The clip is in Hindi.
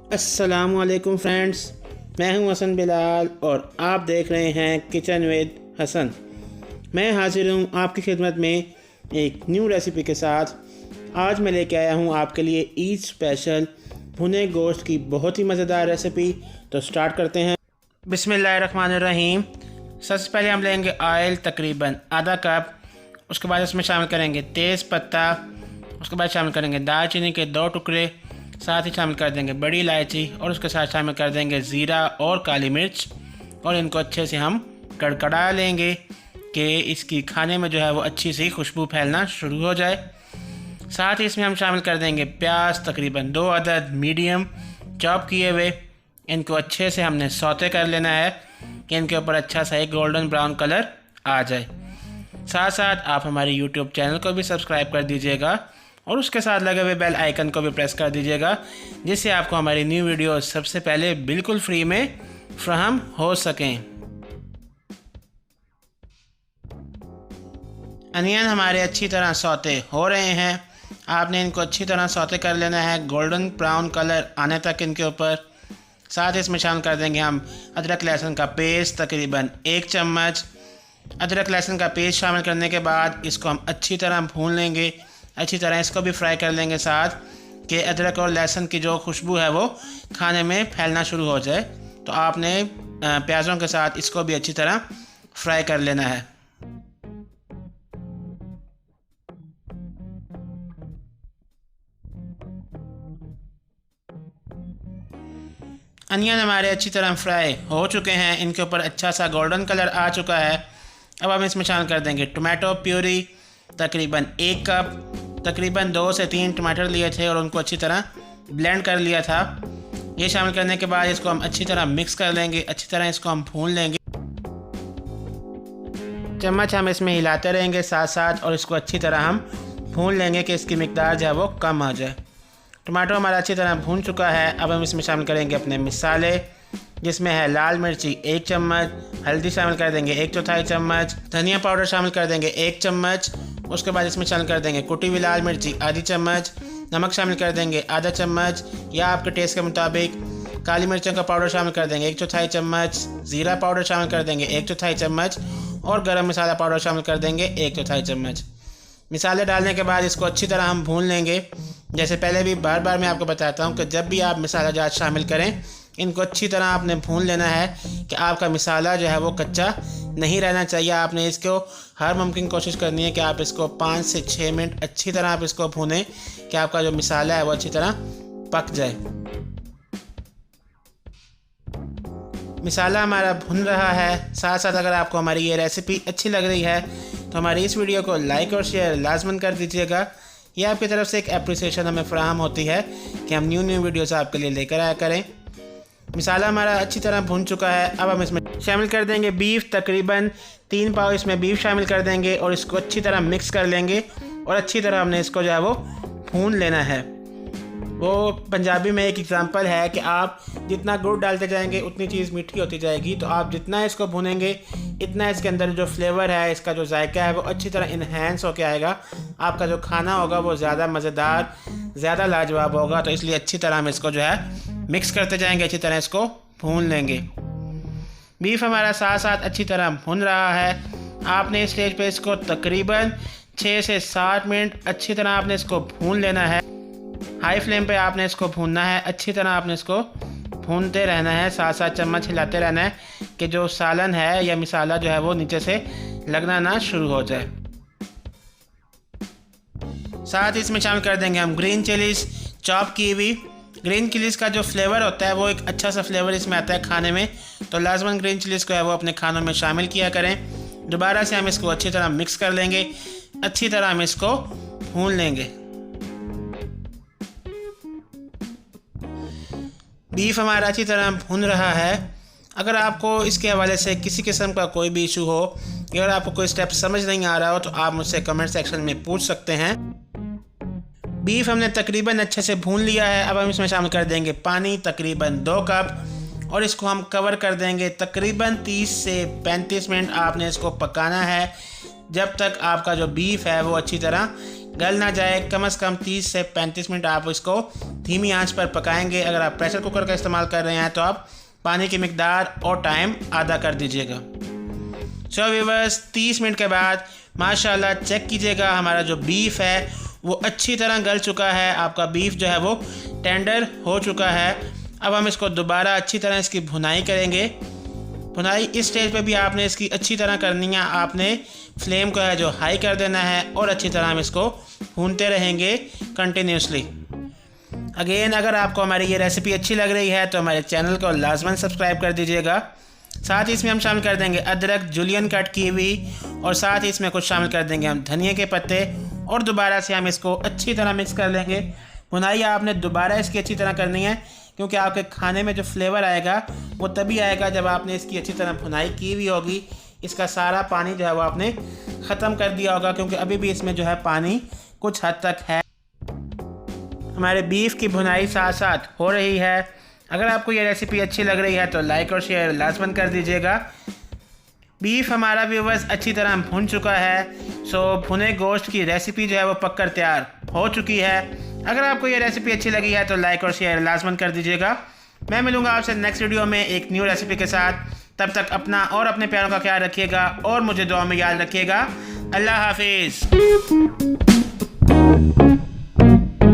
अस्सलामुअलैकुम फ्रेंड्स, मैं हूं हसन बिलाल और आप देख रहे हैं किचन विद हसन। मैं हाजिर हूं आपकी खिदमत में एक न्यू रेसिपी के साथ। आज मैं लेके आया हूं आपके लिए ईद स्पेशल भुने गोश्त की बहुत ही मज़ेदार रेसिपी। तो स्टार्ट करते हैं। बिस्मिल्लाहिर्रहमानिर्रहीम। सबसे पहले हम लेंगे ऑयल तकरीबन आधा कप। उसके बाद इसमें शामिल करेंगे तेज़ पत्ता। उसके बाद शामिल करेंगे दालचीनी के 2 टुकड़े। साथ ही शामिल कर देंगे बड़ी इलायची और उसके साथ शामिल कर देंगे ज़ीरा और काली मिर्च। और इनको अच्छे से हम कड़कड़ा लेंगे कि इसकी खाने में जो है वो अच्छी सी खुशबू फैलना शुरू हो जाए। साथ ही इसमें हम शामिल कर देंगे प्याज, तकरीबन 2 अदद मीडियम चॉप किए हुए। इनको अच्छे से हमने सौते कर लेना है कि इनके ऊपर अच्छा सा एक गोल्डन ब्राउन कलर आ जाए। साथ साथ आप हमारे यूट्यूब चैनल को भी सब्सक्राइब कर दीजिएगा और उसके साथ लगे हुए बेल आइकन को भी प्रेस कर दीजिएगा, जिससे आपको हमारी न्यू वीडियो सबसे पहले बिल्कुल फ्री में फ्राहम हो सकें। अनियन हमारे अच्छी तरह सौते हो रहे हैं। आपने इनको अच्छी तरह सौते कर लेना है, गोल्डन ब्राउन कलर आने तक इनके ऊपर। साथ ही इसमें शामिल कर देंगे हम अदरक लहसुन का पेस्ट, तकरीबन 1 चम्मच। अदरक लहसुन का पेस्ट शामिल करने के बाद इसको हम अच्छी तरह भून लेंगे। अच्छी तरह इसको भी फ्राई कर लेंगे साथ कि अदरक और लहसुन की जो खुशबू है वो खाने में फैलना शुरू हो जाए। तो आपने प्याज़ों के साथ इसको भी अच्छी तरह फ्राई कर लेना है। अनियन हमारे अच्छी तरह फ्राई हो चुके हैं, इनके ऊपर अच्छा सा गोल्डन कलर आ चुका है। अब हम इसमें शामिल कर देंगे टोमेटो प्यूरी, तकरीबन 1 कप। तकरीबन 2 से 3 टमाटर लिए थे और उनको अच्छी तरह ब्लेंड कर लिया था। ये शामिल करने के बाद इसको हम अच्छी तरह मिक्स कर लेंगे। अच्छी तरह इसको हम भून लेंगे। चम्मच हम इसमें हिलाते रहेंगे साथ साथ और इसको अच्छी तरह हम भून लेंगे कि इसकी मिकदार जो है वो कम आ जाए। टमाटो हमारा अच्छी तरह भून चुका है। अब हम इसमें शामिल करेंगे अपने मिसाले, जिसमें है लाल मिर्ची 1 चम्मच, हल्दी शामिल कर देंगे 1/4 चम्मच, धनिया पाउडर शामिल कर देंगे 1 चम्मच। उसके बाद इसमें शामिल कर देंगे कुटी हुई लाल मिर्ची आधी चम्मच, नमक शामिल कर देंगे आधा चम्मच या आपके टेस्ट के मुताबिक। काली मिर्चों का पाउडर शामिल कर देंगे 1/4 चम्मच, ज़ीरा पाउडर शामिल कर देंगे 1/4 चम्मच और गरम मसाला पाउडर शामिल कर देंगे 1/4 चम्मच। मिसाले डालने के बाद इसको अच्छी तरह हम भून लेंगे। जैसे पहले भी बार बार मैं आपको बताता हूँ कि जब भी आप मिसाला जात शामिल करें, इनको अच्छी तरह आपने भून लेना है कि आपका मिसाला जो है वो कच्चा नहीं रहना चाहिए। आपने इसको हर मुमकिन कोशिश करनी है कि आप इसको 5 से 6 मिनट अच्छी तरह आप इसको भूनें कि आपका जो मिसाला है वो अच्छी तरह पक जाए। मिसाला हमारा भुन रहा है। साथ साथ अगर आपको हमारी ये रेसिपी अच्छी लग रही है तो हमारी इस वीडियो को लाइक और शेयर लाजमन कर दीजिएगा। ये आपकी तरफ से एक अप्रिसिएशन हमें फ़राहम होती है कि हम न्यू वीडियोस आपके लिए लेकर आया करें। मिसाला हमारा अच्छी तरह भुन चुका है। अब हम इसमें शामिल कर देंगे बीफ, तकरीबन 3 पाव इसमें बीफ शामिल कर देंगे और इसको अच्छी तरह मिक्स कर लेंगे और अच्छी तरह हमने इसको जो है वो भून लेना है। वो पंजाबी में एक एग्जांपल है कि आप जितना गुड़ डालते जाएंगे उतनी चीज़ मीठी होती जाएगी। तो आप जितना इसको भुनेंगे इतना इसके अंदर जो फ्लेवर है, इसका जो जायका है वो अच्छी तरह इन्हेंस होकर आएगा। आपका जो खाना होगा वो ज़्यादा मज़ेदार, ज़्यादा लाजवाब होगा। तो इसलिए अच्छी तरह हम इसको जो है मिक्स करते जाएंगे, अच्छी तरह इसको भून लेंगे। बीफ हमारा साथ साथ अच्छी तरह भुन रहा है। आपने इस स्टेज पे इसको तकरीबन 6 से 7 मिनट अच्छी तरह आपने इसको भून लेना है। हाई फ्लेम पे आपने इसको भूनना है। अच्छी तरह आपने इसको भूनते रहना है, साथ साथ चम्मच हिलाते रहना है कि जो सालन है या मिसाला जो है वो नीचे से लगना ना शुरू हो जाए। साथ ही इसमें शामिल कर देंगे हम ग्रीन चिलीज़ चॉप की हुई। ग्रीन चिलीज़ का जो फ्लेवर होता है वो एक अच्छा सा फ्लेवर इसमें आता है खाने में। तो लाजमन ग्रीन चिलीज़ को है वो अपने खानों में शामिल किया करें। दोबारा से हम इसको अच्छी तरह मिक्स कर लेंगे। अच्छी तरह हम इसको भून लेंगे। बीफ हमारा अच्छी तरह भून रहा है। अगर आपको इसके हवाले से किसी किस्म का कोई भी इशू हो, अगर आपको कोई स्टेप समझ नहीं आ रहा हो तो आप मुझसे कमेंट सेक्शन में पूछ सकते हैं। बीफ हमने तकरीबन अच्छे से भून लिया है। अब हम इसमें शामिल कर देंगे पानी, तकरीबन 2 कप और इसको हम कवर कर देंगे। तकरीबन 30 से 35 मिनट आपने इसको पकाना है जब तक आपका जो बीफ है वो अच्छी तरह गल ना जाए। कम से कम 30 से 35 मिनट आप इसको धीमी आंच पर पकाएंगे। अगर आप प्रेशर कुकर का इस्तेमाल कर रहे हैं तो आप पानी की मिकदार और टाइम आधा कर दीजिएगा। सो व्यूअर्स, 30 मिनट के बाद माशाल्लाह चेक कीजिएगा, हमारा जो बीफ है वो अच्छी तरह गल चुका है। आपका बीफ जो है वो टेंडर हो चुका है। अब हम इसको दोबारा अच्छी तरह इसकी भुनाई करेंगे। भुनाई इस स्टेज पे भी आपने इसकी अच्छी तरह करनी है। आपने फ्लेम को है जो हाई कर देना है और अच्छी तरह हम इसको भूनते रहेंगे कंटिन्यूसली। अगेन, अगर आपको हमारी ये रेसिपी अच्छी लग रही है तो हमारे चैनल को लाजमन सब्सक्राइब कर दीजिएगा। साथ ही इसमें हम शामिल कर देंगे अदरक जुलियन कट की हुई, और साथ ही इसमें कुछ शामिल कर देंगे हम धनिया के पत्ते, और दोबारा से हम इसको अच्छी तरह मिक्स कर लेंगे। भुनाई आपने दोबारा इसकी अच्छी तरह करनी है, क्योंकि आपके खाने में जो फ्लेवर आएगा वो तभी आएगा जब आपने इसकी अच्छी तरह भुनाई की हुई होगी। इसका सारा पानी जो है वो आपने ख़त्म कर दिया होगा, क्योंकि अभी भी इसमें जो है पानी कुछ हद तक है। हमारे बीफ की भुनाई साथ साथ हो रही है। अगर आपको ये रेसिपी अच्छी लग रही है तो लाइक और शेयर लाजमन कर दीजिएगा। बीफ हमारा व्यूअर्स अच्छी तरह भुन चुका है। सो भुने गोश्त की रेसिपी जो है वो पककर तैयार हो चुकी है। अगर आपको ये रेसिपी अच्छी लगी है तो लाइक और शेयर लाजमन कर दीजिएगा। मैं मिलूँगा आपसे नेक्स्ट वीडियो में एक न्यू रेसिपी के साथ। तब तक अपना और अपने प्यारों का ख्याल रखिएगा और मुझे दुआ में याद रखिएगा। अल्लाह हाफिज़।